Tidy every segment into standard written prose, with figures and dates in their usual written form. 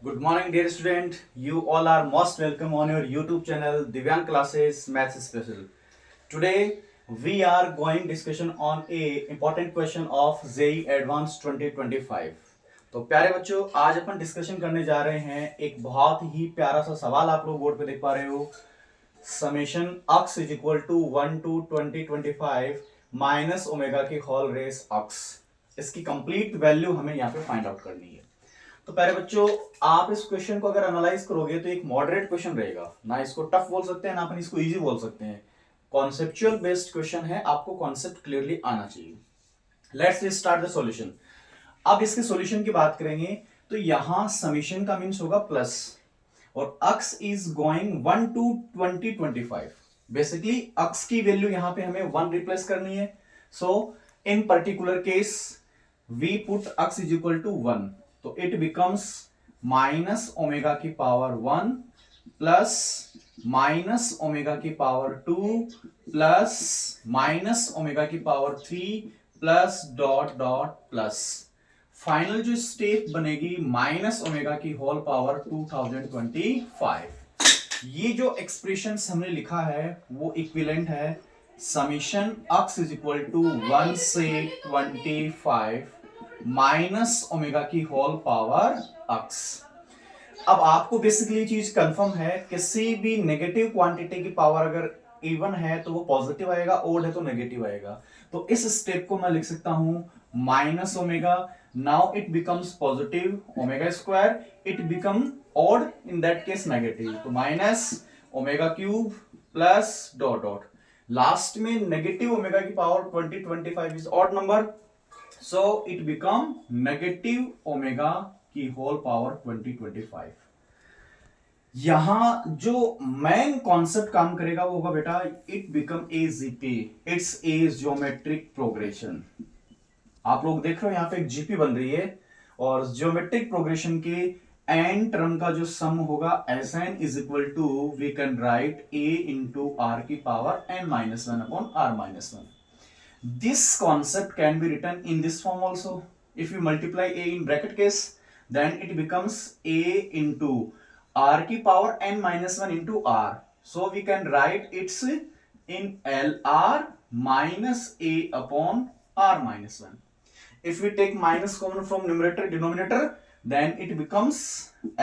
Good morning, dear student. You all are most welcome on your YouTube channel Divyang Classes Maths Special. Today we are going discussion on a important question of JEE Advanced 2025. तो प्यारे बच्चों, आज अपन discussion करने जा रहे हैं एक बहुत ही प्यारा सा सवाल। आप लोग बोर्ड पे देख पा रहे हो, summation x is equal to 1 to 2025 minus omega की होल रेस x। इसकी कंप्लीट वैल्यू हमें यहाँ पे फाइंड आउट करनी है। तो प्यारे बच्चों, आप इस क्वेश्चन को अगर एनालाइज करोगे तो एक मॉडरेट क्वेश्चन रहेगा ना। इसको टफ बोल सकते हैं ना अपन इसको इजी बोल सकते हैं। कॉन्सेप्चुअल बेस्ड क्वेश्चन है, आपको कॉन्सेप्ट क्लियरली आना चाहिए। Let's start the solution. अब इसके सॉल्यूशन की बात करेंगे तो यहां समीशन का मीन्स होगा प्लस, और x is going 1 to 2025। Basically x की वैल्यू यहां पे हमें 1 रिप्लेस करनी है। So in particular case we put x is equal to 1, तो इट बिकम्स माइनस ओमेगा की पावर 1 प्लस माइनस ओमेगा की पावर 2 प्लस माइनस ओमेगा की power 3 plus dot dot plus final जो स्टेप बनेगी माइनस ओमेगा की whole power 2025। ये जो expression हमने लिखा है वो इक्विवेलेंट है summation x is equal to 1 से 25 माइनस ओमेगा की होल पावर x। अब आपको बेसिकली चीज कंफर्म है, किसी भी नेगेटिव क्वांटिटी की पावर अगर इवन है तो वो पॉजिटिव आएगा, ओड है तो नेगेटिव आएगा। तो इस स्टेप को मैं लिख सकता हूं minus omega. Now it becomes positive omega square, it become odd, in that case negative, तो minus omega cube plus dot dot last में नेगेटिव ओमेगा की power 2025 is odd number, so it become negative omega की whole power 2025। यहां जो main concept काम करेगा वो होगा बेटा, it become a GP, it's a geometric progression. आप लोग देख रहे हो यहां पे एक जीपी बन रही है, और ज्योमेट्रिक प्रोग्रेशन के एन टर्म का जो सम होगा s n is equal to, we can write a into r की power n minus one upon r minus one. This concept can be written in this form also. If you multiply a in bracket case, then it becomes a into r की power n minus 1 into r. So we can write it's in lr minus a upon r minus 1. If we take minus common from numerator denominator, then it becomes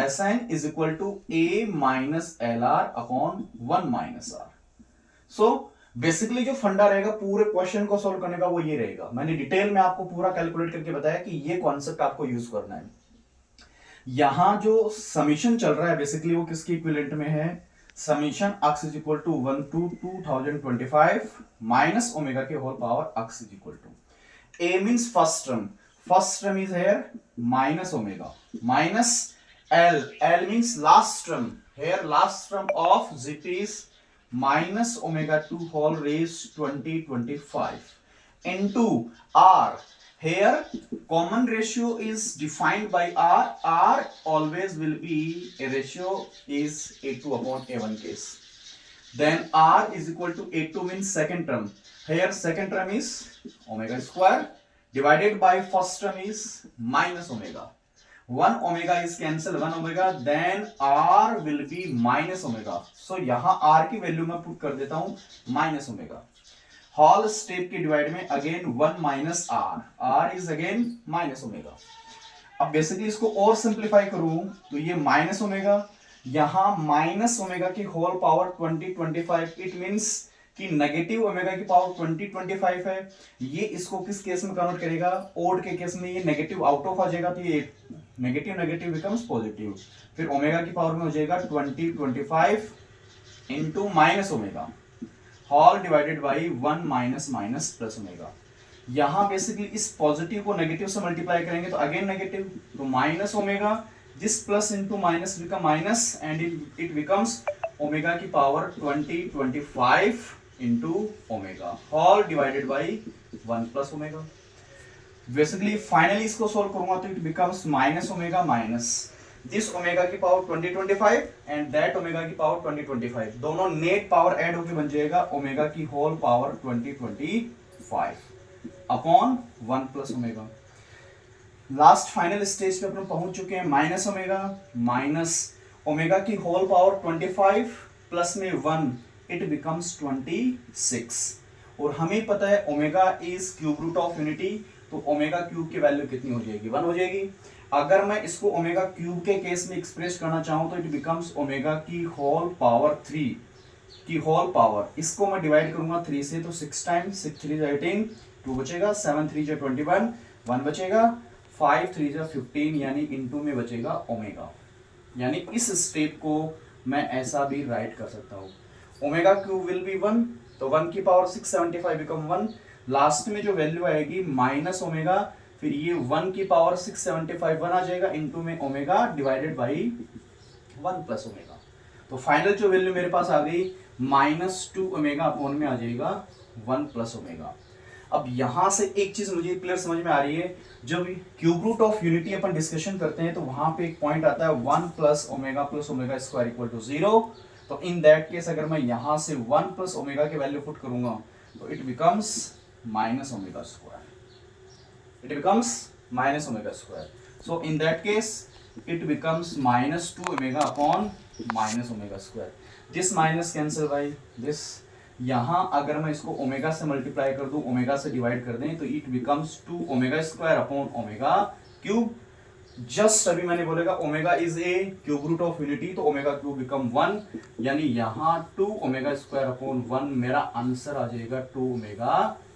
Sn is equal to a minus lr upon 1 minus r. So basically जो फंडा रहेगा पूरे question को solve करने का वो ये रहेगा। मैंने डिटेल में आपको पूरा कैलकुलेट करके बताया कि ये कॉन्सेप्ट आपको यूज करना है। यहां जो समीशन चल रहा है बेसिकली वो किसके इक्विवेलेंट में है, summation x is equal to 1 to 2025 minus omega के whole power x is equal to a means first term is here minus omega minus l means last term, here last term of GP is minus omega 2 whole raised 2025 into r. Here common ratio is defined by r. R always will be a ratio is a2 upon a1 case. Then r is equal to a2 means second term. Here second term is omega square divided by first term is minus omega. 1 omega is cancel 1 omega, then r will be minus omega. So यहां r की value मैं put कर देता हूं minus omega. Whole step के divide में again 1 minus r is again minus omega. अब basically इसको और सिंप्लीफाई करूं तो ये माइनस ओमेगा, यहां माइनस ओमेगा की होल पावर 2025, इट मींस कि नेगेटिव ओमेगा की पावर 2025 है। ये इसको किस केस में कन्वर्ट करेगा, ओड के केस में ये नेगेटिव आउट ऑफ आ जाएगा, तो ये नेगेटिव नेगेटिव बिकम्स पॉजिटिव, फिर ओमेगा की पावर में हो जाएगा 2025 into minus omega whole divided by 1 minus minus plus omega. यहां बेसिकली इस पॉजिटिव को नेगेटिव से मल्टीप्लाई करेंगे तो अगेन नेगेटिव, तो minus omega, this plus into minus become minus and it becomes omega की power 2025 into omega whole divided by 1 plus omega. Basically finally इसको solve करूंगा तो it becomes minus omega minus this omega की power 2025 and that omega की power 2025, दोनों net power add होकर बन जाएगा ओमेगा की whole power 2025 upon 1 plus omega. Last final stage पे अपन पहुंच चुके हैं माइनस ओमेगा की होल पावर 25 प्लस में 1 इट बिकम्स 26 और हमें पता है omega is cube root of unity तो ओमेगा क्यूब की वैल्यू कितनी हो जाएगी 1 हो जाएगी। अगर मैं इसको ओमेगा क्यूब के केस में एक्सप्रेस करना चाहूं तो इट बिकम्स ओमेगा की होल पावर 3 की होल पावर, इसको मैं डिवाइड करूंगा 3 से तो 6 टाइम्स 6 3 18 2 बचेगा 7 3 21 1 बचेगा 5 3 15 यानी इनटू में बचेगा ओमेगा। यानी इस स्टेप को मैं ऐसा भी राइट कर सकता हूं ओमेगा क्यूब विल बी 1 तो 1 की पावर 675 बिकम 1 लास्ट में जो वैल्यू आएगी माइनस ओमेगा फिर ये 1 की पावर 675 1 आ जाएगा इनटू में omega divided by 1 plus omega. तो फाइनल जो वैल्यू मेरे पास आ गई -2 ओमेगा अपॉन में आ जाएगा 1 प्लस ओमेगा। अब यहां से एक चीज मुझे क्लियर समझ में आ रही है, जब क्यूब रूट ऑफ यूनिटी अपन डिस्कशन करते हैं तो वहां पे एक पॉइंट आता है 1 plus omega square equal to 0। तो इन दैट केस अगर मैं यहां से 1 प्लस ओमेगा की वैल्यू पुट करूंगा तो it becomes minus omega square, it becomes minus omega square. So in that case it becomes -2 omega upon minus omega square. This minus cancel by this, यहां अगर मैं इसको ओमेगा से multiply कर दूं ओमेगा से डिवाइड कर दें तो it becomes 2 omega square upon omega cube. Just अभी मैंने बोलेगा omega is a cube root of unity तो ओमेगा क्यूब बिकम 1 यानी यहां 2 ओमेगा स्क्वायर अपॉन 1 मेरा आंसर आ जाएगा 2 ओमेगा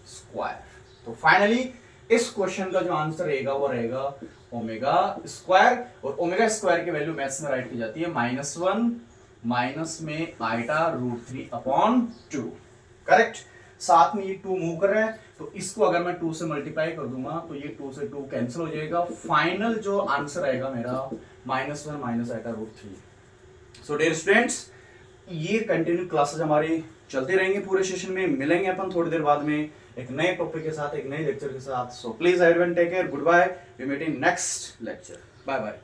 स्क्वायर। तो फाइनली इस क्वेश्चन का जो आंसर रहेगा वो रहेगा ओमेगा स्क्वायर और ओमेगा स्क्वायर की वैल्यू मैथ्स में राइट की जाती है -1 माइनस में आइटा √3 अपॉन 2। करेक्ट, साथ में ये 2 मूव कर रहा है तो इसको अगर मैं 2 से मल्टीप्लाई कर दूंगा तो ये 2 से 2 कैंसिल हो जाएगा। फाइनल जो आंसर आएगा मेरा -1 minus iota √3। So dear students, ये कंटिन्यू क्लासेस हमारी चलते रहेंगे पूरे सेशन में। मिलेंगे अपन थोड़ी देर बाद में एक नए टॉपिक के साथ, एक नए लेक्चर के साथ। So please everyone take care, good bye, we meet in next lecture, bye bye.